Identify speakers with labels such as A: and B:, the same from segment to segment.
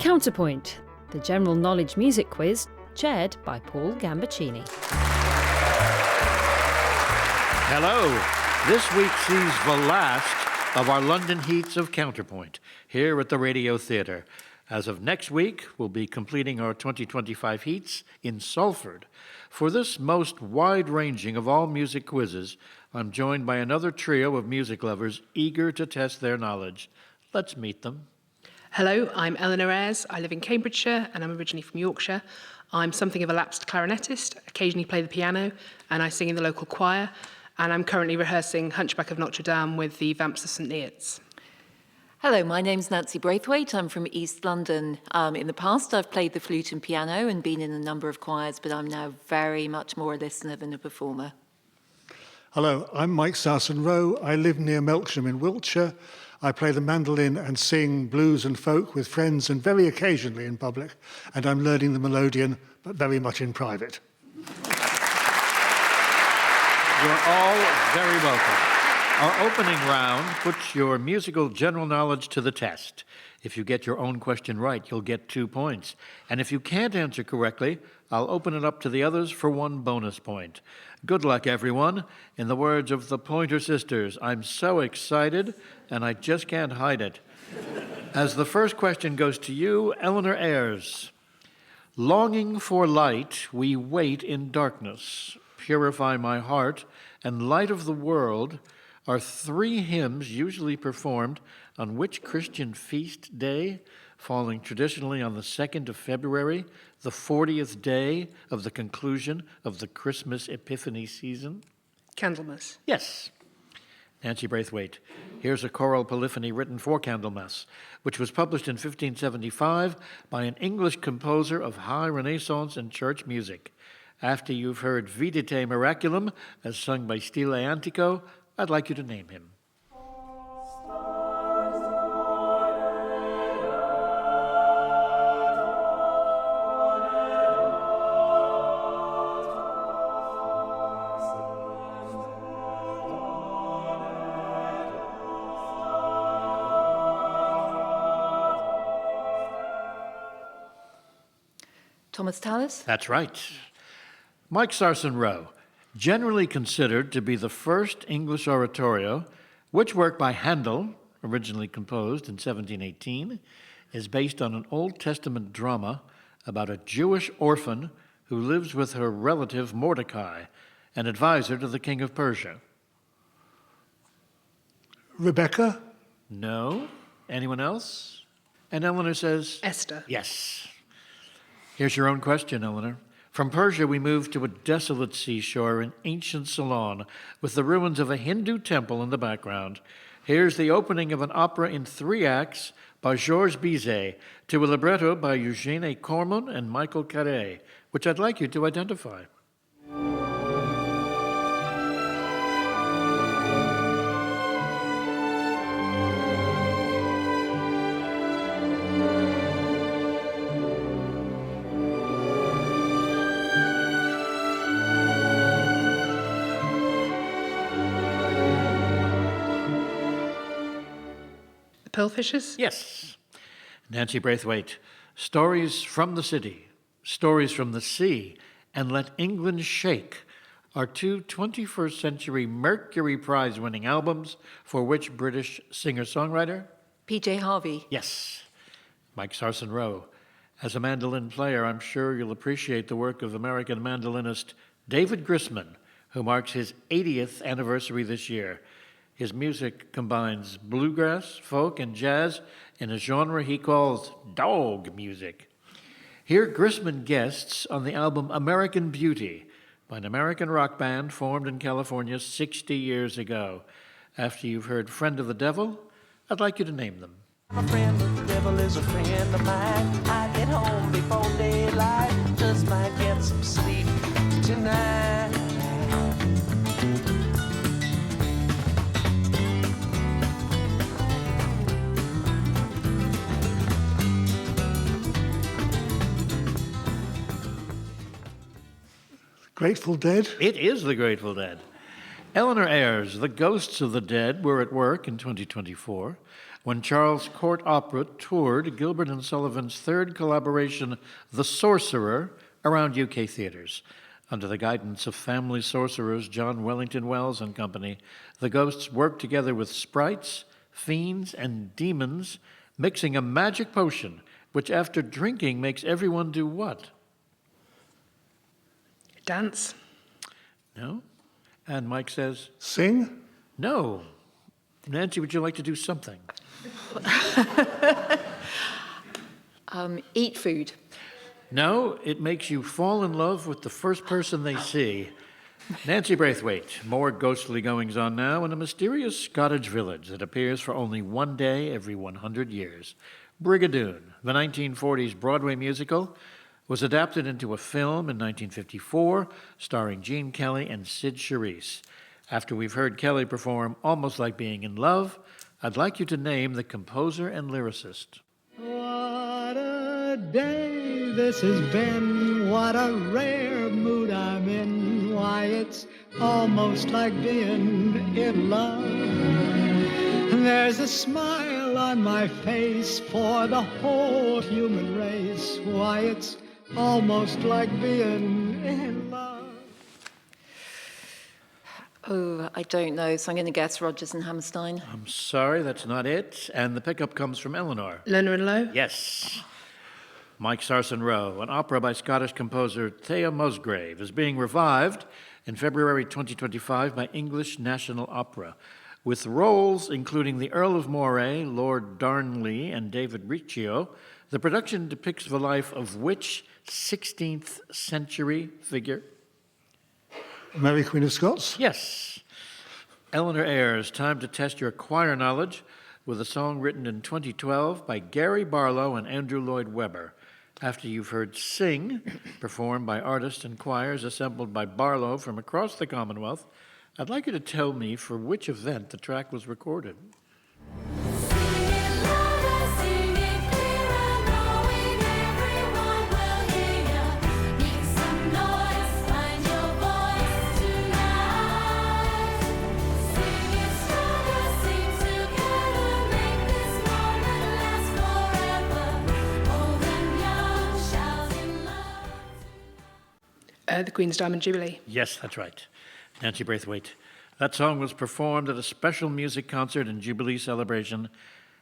A: Counterpoint, the general knowledge music quiz chaired by Paul Gambaccini.
B: Hello. This week sees the last of our London heats of Counterpoint here at the Radio Theatre. As of next week, we'll be completing our 2025 heats in Salford. For this most wide-ranging of all music quizzes, I'm joined by another trio of music lovers eager to test their knowledge. Let's meet them.
C: Hello, I'm Eleanor Ayres. I live in Cambridgeshire and I'm originally from Yorkshire. I'm something of a lapsed clarinetist, occasionally play the piano, and I sing in the local choir. And I'm currently rehearsing Hunchback of Notre Dame with the Vamps of St Neots.
D: Hello, my name's Nancy Braithwaite. I'm from East London. In the past, I've played the flute and piano and been in a number of choirs, but I'm now very much more a listener than a performer.
E: Hello, I'm Mike Sarson-Rowe. I live near Melksham in Wiltshire. I play the mandolin and sing blues and folk with friends and very occasionally in public, and I'm learning the melodeon, but very much in private.
B: You're all very welcome. Our opening round puts your musical general knowledge to the test. If you get your own question right, you'll get 2 points. And if you can't answer correctly, I'll open it up to the others for 1 bonus point. Good luck, everyone. In the words of the Pointer Sisters, I'm so excited, and I just can't hide it. As the first question goes to you, Eleanor Ayres. Longing for light, we wait in darkness. Purify my heart, and light of the world are 3 hymns usually performed on which Christian feast day, falling traditionally on the 2nd of February, the 40th day of the conclusion of the Christmas Epiphany season?
C: Candlemas.
B: Yes. Nancy Braithwaite. Here's a choral polyphony written for Candlemas, which was published in 1575 by an English composer of high Renaissance and church music. After you've heard Vidite Miraculum, as sung by Stile Antico, I'd like you to name him.
D: Thomas Tallis?
B: That's right. Mike Sarson-Rowe, generally considered to be the first English oratorio, which work by Handel, originally composed in 1718, is based on an Old Testament drama about a Jewish orphan who lives with her relative Mordecai, an advisor to the king of Persia.
E: Rebecca?
B: No. Anyone else? And Eleanor says?
C: Esther.
B: Yes. Here's your own question, Eleanor. From Persia, we move to a desolate seashore in ancient Ceylon with the ruins of a Hindu temple in the background. Here's the opening of an opera in 3 acts by Georges Bizet to a libretto by Eugène Cormon and Michael Carré, which I'd like you to identify.
C: Pearlfishers?
B: Yes. Nancy Braithwaite, Stories from the City, Stories from the Sea, and Let England Shake are 2 21st century Mercury Prize-winning albums for which British singer-songwriter?
D: P.J. Harvey?
B: Yes. Mike Sarson-Rowe. As a mandolin player, I'm sure you'll appreciate the work of American mandolinist David Grisman, who marks his 80th anniversary this year. His music combines bluegrass, folk, and jazz in a genre he calls dog music. Here, Grisman guests on the album American Beauty by an American rock band formed in California 60 years ago. After you've heard Friend of the Devil, I'd like you to name them.
F: My friend of the devil is a friend of mine. I get home before daylight, just might get some sleep tonight.
E: Grateful Dead?
B: It is the Grateful Dead. Eleanor Ayres, the ghosts of the dead were at work in 2024. when Charles Court Opera toured Gilbert and Sullivan's third collaboration, The Sorcerer, around UK theaters. Under the guidance of family sorcerers John Wellington Wells and company, the ghosts worked together with sprites, fiends, and demons, mixing a magic potion, which after drinking makes everyone do what?
C: Dance.
B: No? And Mike says,
E: Sing?
B: no. Nancy, would you like to do something?
D: Eat food.
B: No, it makes you fall in love with the first person they see. Nancy Braithwaite, more ghostly goings-on now in a mysterious Scottish village that appears for only one day every 100 years. Brigadoon, the 1940s Broadway musical, was adapted into a film in 1954, starring Gene Kelly and Sid Charisse. After we've heard Kelly perform Almost Like Being in Love, I'd like you to name the composer and lyricist.
G: What a day this has been, what a rare mood I'm in. Why, it's almost like being in love. There's a smile on my face for the whole human race. Why, it's almost like being in love.
D: Oh, I don't know, so I'm going to guess Rodgers and Hammerstein.
B: I'm sorry, that's not it. And the pickup comes from Eleanor.
C: Lerner and Lowe.
B: Yes. Mike Sarson-Rowe, an opera by Scottish composer Thea Musgrave, is being revived in February 2025 by English National Opera, with roles including the Earl of Moray, Lord Darnley, and David Riccio. The production depicts the life of which 16th century figure?
E: Mary Queen of Scots?
B: Yes. Eleanor Ayres, time to test your choir knowledge with a song written in 2012 by Gary Barlow and Andrew Lloyd Webber. After you've heard Sing, performed by artists and choirs assembled by Barlow from across the Commonwealth, I'd like you to tell me for which event the track was recorded.
C: The Queen's Diamond Jubilee.
B: Yes, that's right. Nancy Braithwaite. That song was performed at a special music concert and Jubilee celebration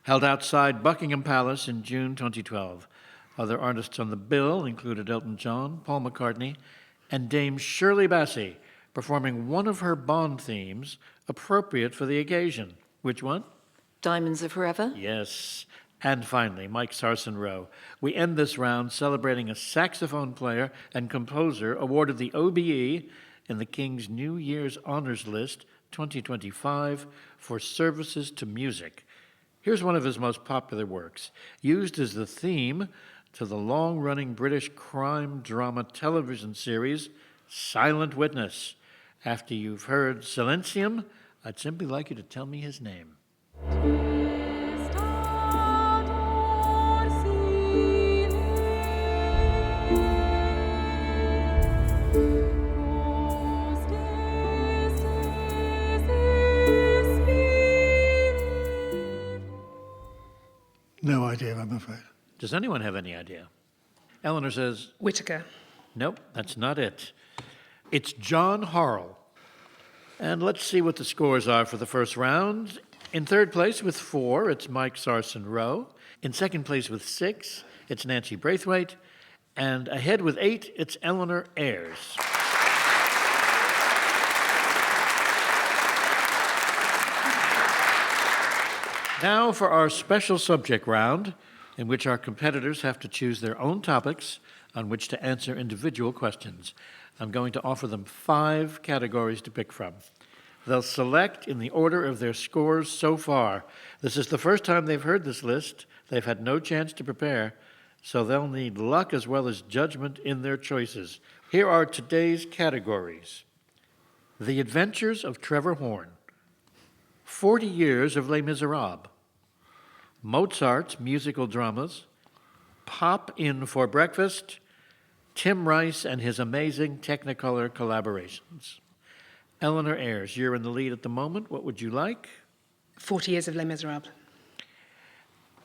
B: held outside Buckingham Palace in June 2012. Other artists on the bill included Elton John, Paul McCartney, and Dame Shirley Bassey, performing one of her Bond themes appropriate for the occasion. Which one?
D: Diamonds Are Forever.
B: Yes. And finally, Mike Sarson-Rowe. We end this round celebrating a saxophone player and composer awarded the OBE in the King's New Year's Honors List 2025 for services to music. Here's one of his most popular works, used as the theme to the long-running British crime drama television series, Silent Witness. After you've heard Silentium, I'd simply like you to tell me his name.
E: No idea, I'm afraid.
B: Does anyone have any idea? Eleanor says,
C: Whitaker.
B: nope, that's not it. It's John Harrell. And let's see what the scores are for the first round. In third place with 4, it's Mike Sarson-Rowe. In second place with 6, it's Nancy Braithwaite. And ahead with 8, it's Eleanor Ayres. Now for our special subject round, in which our competitors have to choose their own topics on which to answer individual questions. I'm going to offer them 5 categories to pick from. They'll select in the order of their scores so far. This is the first time they've heard this list. They've had no chance to prepare, so they'll need luck as well as judgment in their choices. Here are today's categories. The Adventures of Trevor Horn, 40 Years of Les Miserables, Mozart's musical dramas, Pop In for Breakfast, Tim Rice and his amazing Technicolor collaborations. Eleanor Ayres, you're in the lead at the moment. What would you like?
C: 40 Years of Les Miserables.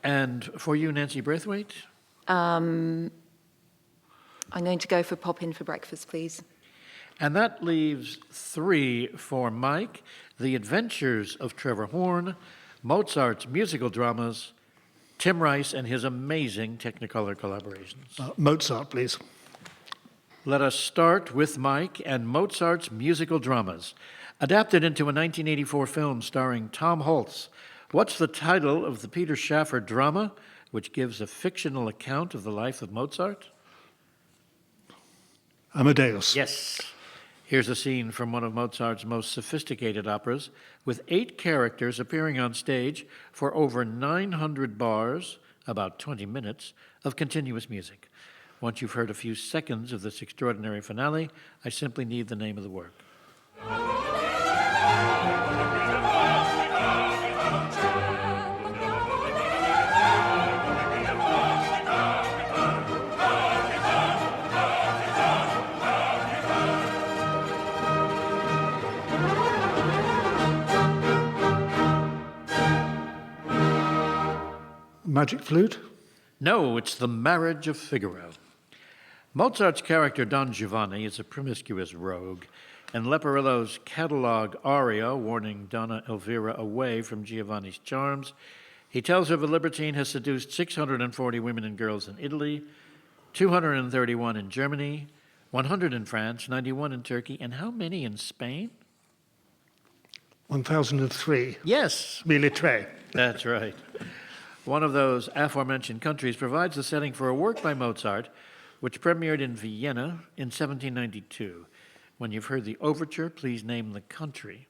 B: And for you, Nancy Braithwaite?
D: I'm going to go for Pop In for Breakfast, please.
B: And that leaves 3 for Mike: The Adventures of Trevor Horn, Mozart's musical dramas, Tim Rice and his amazing Technicolor collaborations.
E: Mozart, please.
B: Let us start with Mike and Mozart's musical dramas. Adapted into a 1984 film starring Tom Holtz, what's the title of the Peter Shaffer drama which gives a fictional account of the life of Mozart?
E: Amadeus.
B: Yes. Here's a scene from one of Mozart's most sophisticated operas, with 8 characters appearing on stage for over 900 bars, about 20 minutes, of continuous music. Once you've heard a few seconds of this extraordinary finale, I simply need the name of the work.
E: Magic Flute.
B: No, it's The Marriage of Figaro. Mozart's character Don Giovanni is a promiscuous rogue, and Leporello's catalog aria warning Donna Elvira away from Giovanni's charms, he tells her the libertine has seduced 640 women and girls in Italy, 231 in Germany, 100 in France, 91 in Turkey, and how many in Spain?
E: 1003.
B: Yes,
E: Militre.
B: that's right. One of those aforementioned countries provides the setting for a work by Mozart, which premiered in Vienna in 1792. When you've heard the overture, please name the country.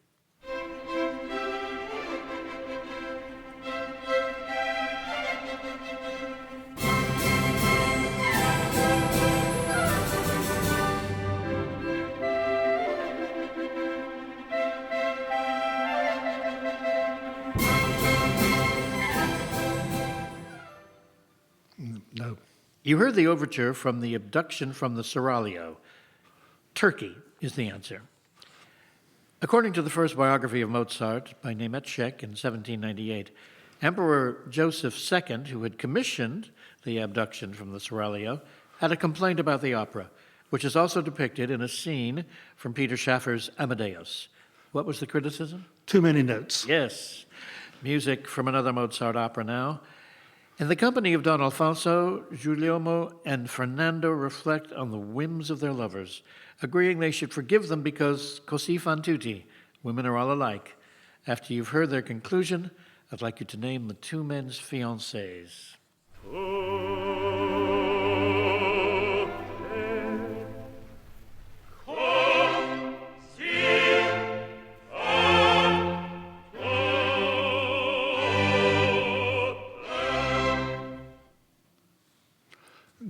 E: No.
B: You heard the overture from The Abduction from the Seraglio. Turkey is the answer. According to the first biography of Mozart by Nemetschek in 1798, Emperor Joseph II, who had commissioned The Abduction from the Seraglio, had a complaint about the opera, which is also depicted in a scene from Peter Shaffer's Amadeus. What was the criticism?
E: Too many notes.
B: Yes. Music from another Mozart opera now. In the company of Don Alfonso, Guglielmo and Fernando reflect on the whims of their lovers, agreeing they should forgive them because così fan tutti, women are all alike. After you've heard their conclusion, I'd like you to name the 2 men's fiancés.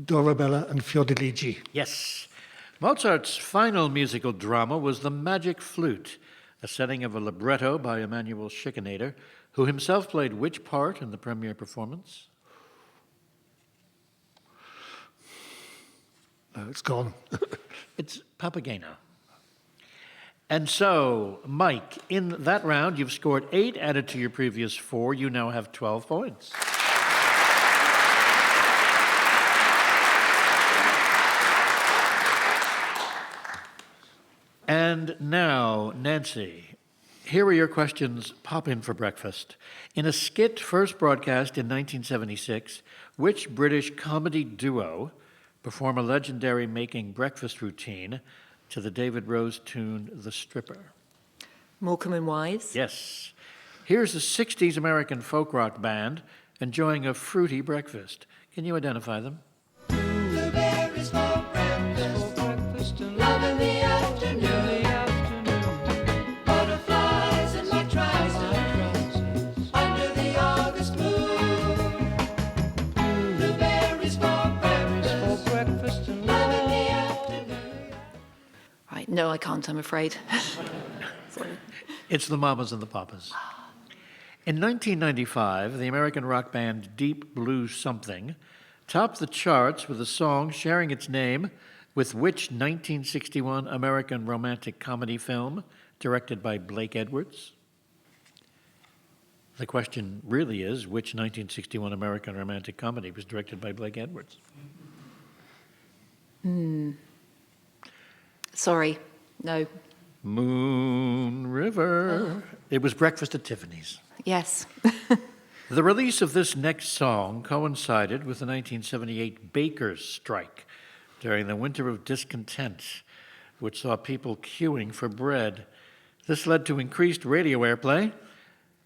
E: Dorabella and Fiordiligi.
B: Yes. Mozart's final musical drama was The Magic Flute, a setting of a libretto by Emanuel Schikaneder, who himself played which part in the premiere performance?
E: No, it's gone.
B: It's Papageno. And so, Mike, in that round, you've scored 8 added to your previous 4. You now have 12 points. And now, Nancy, here are your questions. Pop in for breakfast. In a skit first broadcast in 1976, which British comedy duo perform a legendary making breakfast routine to the David Rose tune The Stripper?
D: Morecambe and Wise.
B: Yes. Here's a 60s American folk rock band enjoying a fruity breakfast. Can you identify them?
F: Blueberries for breakfast, and love in the afternoon. Butterflies in my trousers under the August moon. Blueberries for breakfast, and love in the afternoon.
D: Right, no, I can't, I'm afraid. Sorry.
B: It's the Mamas and the Papas. In 1995, the American rock band Deep Blue Something topped the charts with a song sharing its name with which 1961 American romantic comedy film directed by Blake Edwards? The question really is, which 1961 American romantic comedy was directed by Blake Edwards?
D: Sorry, no.
B: Moon River. It was Breakfast at Tiffany's.
D: Yes.
B: The release of this next song coincided with the 1978 bakers' strike during the Winter of Discontent, which saw people queuing for bread. This led to increased radio airplay,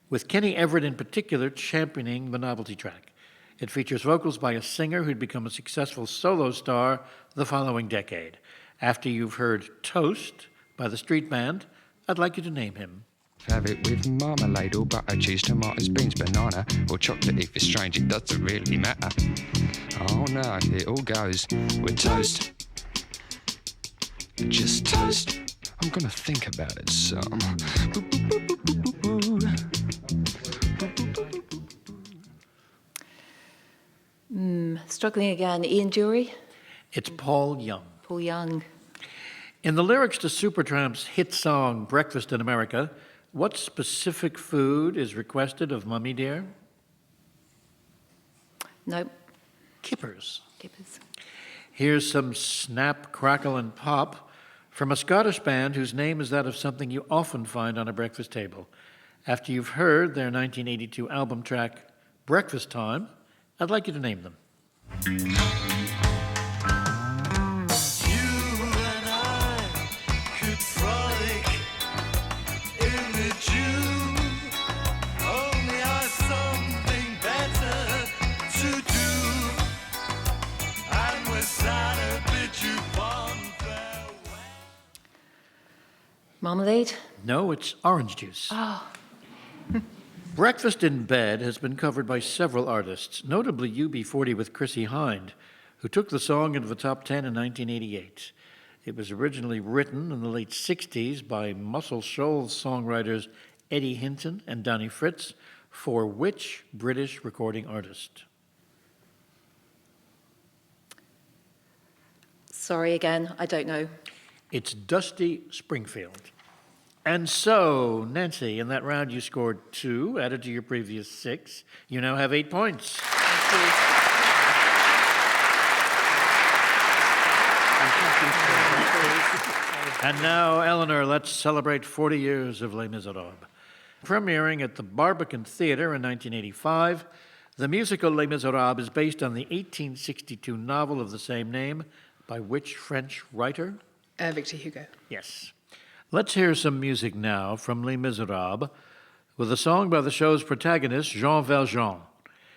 B: with Kenny Everett in particular championing the novelty track. It features vocals by a singer who'd become a successful solo star the following decade. After you've heard Toast by the Street Band, I'd like you to name him.
H: Have it with marmalade or butter, cheese, tomatoes, beans, banana, or chocolate if it's strange, it doesn't really matter. Oh no, it all goes with toast. Just toast. I'm gonna think about it some.
D: Struggling again. Ian Dury?
B: It's Paul Young.
D: Paul Young.
B: In the lyrics to Supertramp's hit song, Breakfast in America, what specific food is requested of Mummy Dear?
D: Nope.
B: Kippers.
D: Kippers.
B: Here's some snap, crackle, and pop from a Scottish band whose name is that of something you often find on a breakfast table. After you've heard their 1982 album track, Breakfast Time, I'd like you to name them.
D: Marmalade?
B: No, it's orange juice.
D: Oh.
B: Breakfast in Bed has been covered by several artists, notably UB40 with Chrissie Hynde, who took the song into the top 10 in 1988. It was originally written in the late 60s by Muscle Shoals songwriters Eddie Hinton and Donnie Fritz for which British recording artist?
D: Sorry again, I don't know.
B: It's Dusty Springfield. And so, Nancy, in that round you scored 2, added to your previous 6. You now have 8 points. And now, Eleanor, let's celebrate 40 years of Les Miserables. Premiering at the Barbican Theatre in 1985, the musical Les Miserables is based on the 1862 novel of the same name by which French writer?
C: Victor Hugo.
B: Yes. Let's hear some music now from Les Miserables with a song by the show's protagonist, Jean Valjean.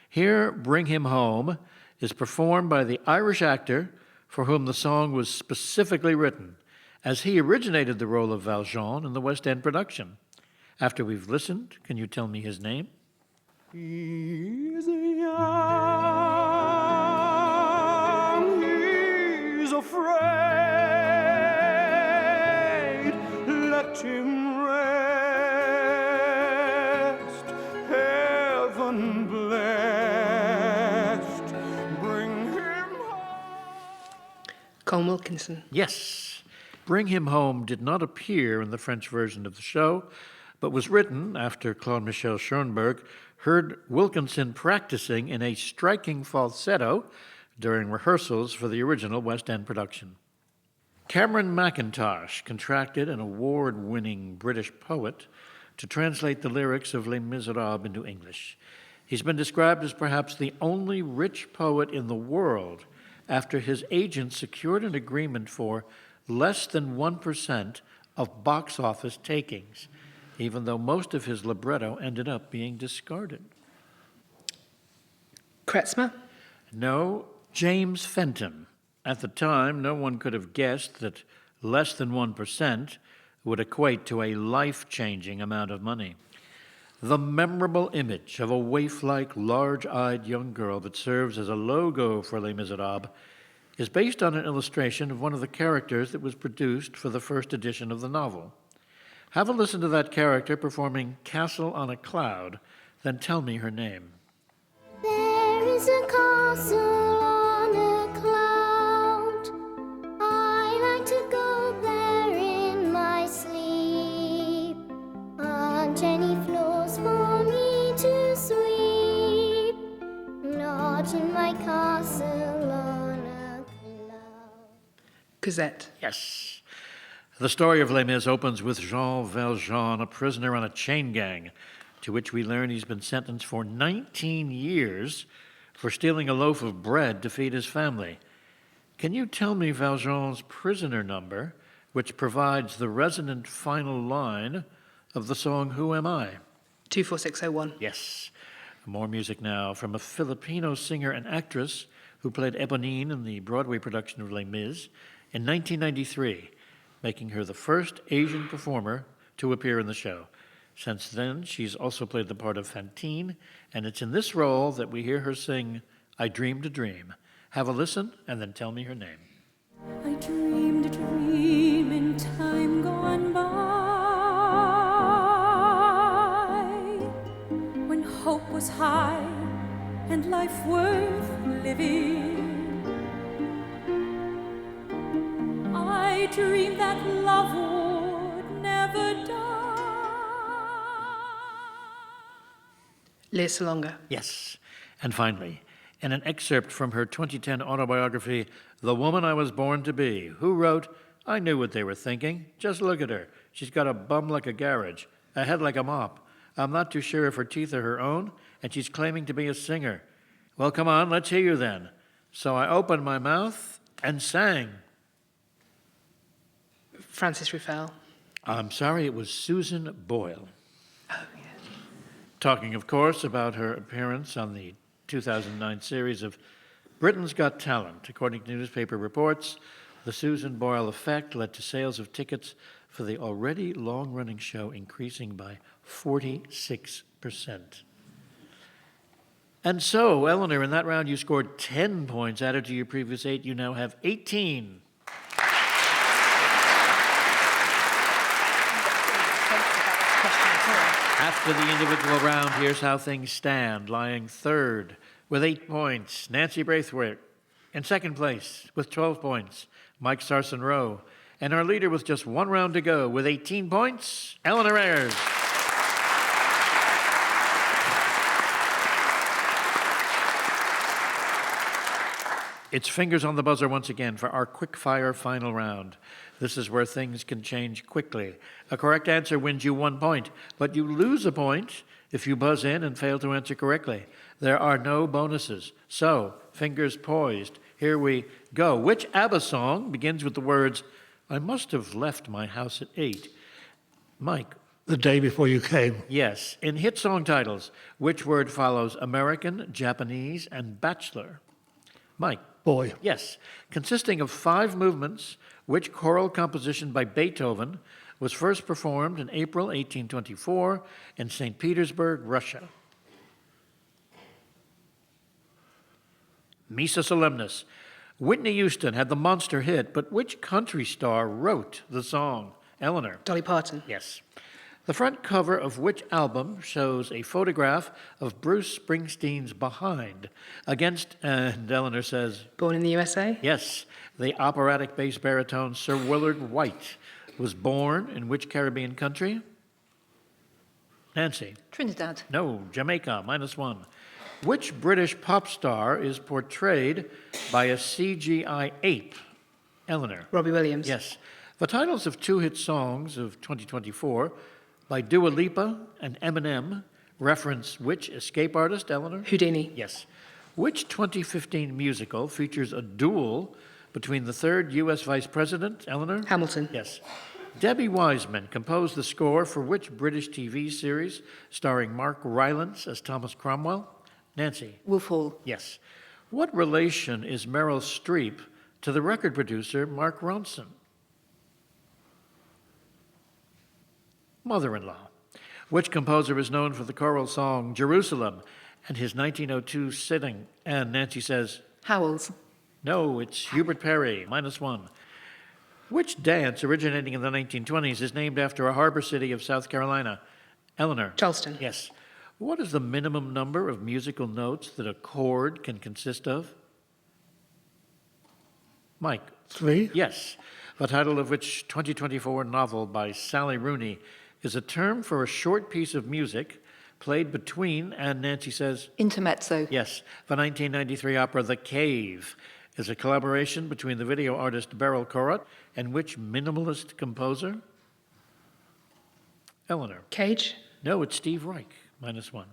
B: Here, Bring Him Home is performed by the Irish actor for whom the song was specifically written, as he originated the role of Valjean in the West End production. After we've listened, can you tell me his name?
F: He's young, he's afraid, let him rest, heaven blessed, bring him home.
C: Colm Wilkinson.
B: Yes. Bring Him Home did not appear in the French version of the show, but was written after Claude Michel Schoenberg heard Wilkinson practicing in a striking falsetto during rehearsals for the original West End production. Cameron Mackintosh contracted an award-winning British poet to translate the lyrics of Les Miserables into English. He's been described as perhaps the only rich poet in the world after his agent secured an agreement for less than 1% of box office takings, even though most of his libretto ended up being discarded.
C: Kretzmer.
B: No, James Fenton. At the time, no one could have guessed that less than 1% would equate to a life-changing amount of money. The memorable image of a waif-like, large-eyed young girl that serves as a logo for Les Miserables is based on an illustration of one of the characters that was produced for the first edition of the novel. Have a listen to that character performing Castle on a Cloud, then tell me her name.
I: There is a castle on a cloud. I like to go there in my sleep. Aren't any floors for me to my castle on a cloud.
C: Cosette.
B: Yes. The story of Les Mis opens with Jean Valjean, a prisoner on a chain gang, to which we learn he's been sentenced for 19 years for stealing a loaf of bread to feed his family. Can you tell me Valjean's prisoner number, which provides the resonant final line of the song Who Am I?
C: 24601.
B: Yes. More music now from a Filipino singer and actress who played Eponine in the Broadway production of Les Mis in 1993, making her the first Asian performer to appear in the show. Since then, she's also played the part of Fantine, and it's in this role that we hear her sing I Dreamed a Dream. Have a listen and then tell me her name.
J: I dreamed a dream in time gone by, when hope was high and life worth living. I dreamed that love would never die.
C: Leah Salonga.
B: Yes. And finally, in an excerpt from her 2010 autobiography, The Woman I Was Born to Be, who wrote, I knew what they were thinking. Just look at her. She's got a bum like a garage, a head like a mop. I'm not too sure if her teeth are her own, and she's claiming to be a singer. Well, come on, let's hear you then. So I opened my mouth and sang.
C: Francis Ruffelle.
B: I'm sorry, it was Susan Boyle.
C: Oh, yes.
B: Talking, of course, about her appearance on the 2009 series of Britain's Got Talent. According to newspaper reports, the Susan Boyle effect led to sales of tickets for the already long-running show increasing by 46%. And so, Eleanor, in that round you scored 10 points added to your previous 8. You now have 18. After the individual round, here's how things stand. Lying third with 8 points, Nancy Braithwaite. In second place with 12 points, Mike Sarson-Rowe. And our leader with just one round to go with 18 points, Eleanor Ayres. It's fingers on the buzzer once again for our quick-fire final round. This is where things can change quickly. A correct answer wins you 1 point, but you lose a point if you buzz in and fail to answer correctly. There are no bonuses. So, fingers poised. Here we go. Which ABBA song begins with the words, I must have left my house at 8? Mike.
E: The Day Before You Came.
B: Yes. In hit song titles, which word follows American, Japanese, and bachelor? Mike.
E: Boy.
B: Yes. Consisting of 5 movements, which choral composition by Beethoven was first performed in April 1824 in St. Petersburg, Russia? Missa Solemnis. Whitney Houston had the monster hit, but which country star wrote the song? Eleanor.
C: Dolly Parton.
B: Yes. The front cover of which album shows a photograph of Bruce Springsteen's Behind against, and Eleanor says...
C: Born in the USA?
B: Yes. The operatic bass baritone Sir Willard White was born in which Caribbean country? Nancy.
D: Trinidad.
B: No, Jamaica, -1. Which British pop star is portrayed by a CGI ape? Eleanor.
C: Robbie Williams.
B: Yes. The titles of 2 hit songs of 2024 by Dua Lipa and Eminem reference which escape artist, Eleanor?
C: Houdini.
B: Yes. Which 2015 musical features a duel between the 3rd U.S. Vice President, Eleanor?
C: Hamilton.
B: Yes. Debbie Wiseman composed the score for which British TV series starring Mark Rylance as Thomas Cromwell? Nancy.
D: Wolf Hall.
B: Yes. What relation is Meryl Streep to the record producer Mark Ronson? Mother-in-law. Which composer is known for the choral song Jerusalem and his 1902 sitting? And Nancy says...
D: Howells.
B: No, it's Hubert Perry, -1. Which dance originating in the 1920s is named after a harbor city of South Carolina? Eleanor.
C: Charleston.
B: Yes. What is the minimum number of musical notes that a chord can consist of? Mike.
E: 3?
B: Yes. The title of which 2024 novel by Sally Rooney is a term for a short piece of music played between, and Nancy says,
D: Intermezzo.
B: yes, the 1993 opera The Cave is a collaboration between the video artist Beryl Corot and which minimalist composer? Eleanor.
C: Cage.
B: No, it's Steve Reich, -1.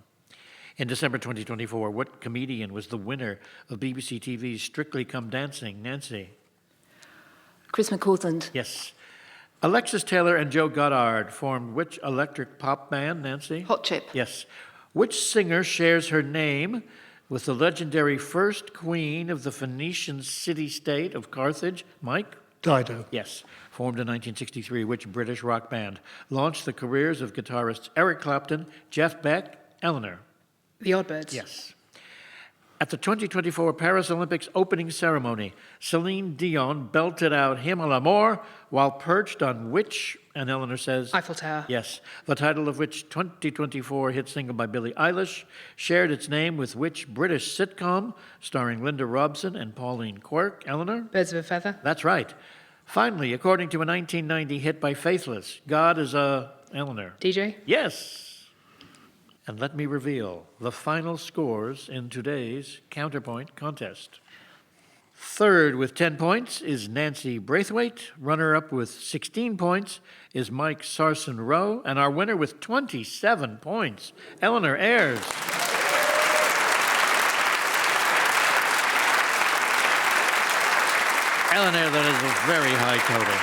B: In December 2024, what comedian was the winner of BBC TV's Strictly Come Dancing? Nancy.
D: Chris McCausland.
B: Yes. Alexis Taylor and Joe Goddard formed which electric pop band? Nancy.
D: Hot Chip.
B: Yes. Which singer shares her name with the legendary first queen of the Phoenician city-state of Carthage? Mike?
E: Dido.
B: Yes. Formed in 1963, which British rock band launched the careers of guitarists Eric Clapton, Jeff Beck, Eleanor?
C: The Oddbirds.
B: Yes. At the 2024 Paris Olympics opening ceremony, Celine Dion belted out Hymn à l'amour while perched on which, and Eleanor says?
C: Eiffel Tower.
B: Yes. The title of which 2024 hit single by Billie Eilish shared its name with which British sitcom starring Linda Robson and Pauline Quirk? Eleanor?
C: Birds of a Feather.
B: That's right. Finally, according to a 1990 hit by Faithless, God is a... Eleanor?
C: DJ.
B: Yes. And let me reveal the final scores in today's Counterpoint contest. Third with 10 points is Nancy Braithwaite. Runner-up with 16 points is Mike Sarson-Rowe. And our winner with 27 points, Eleanor Ayres. Eleanor, that is a very high total.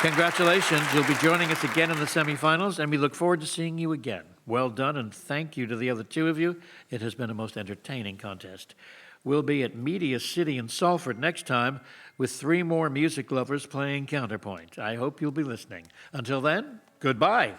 B: Congratulations. You'll be joining us again in the semifinals, and we look forward to seeing you again. Well done, and thank you to the other two of you. It has been a most entertaining contest. We'll be at Media City in Salford next time with 3 more music lovers playing Counterpoint. I hope you'll be listening. Until then, goodbye.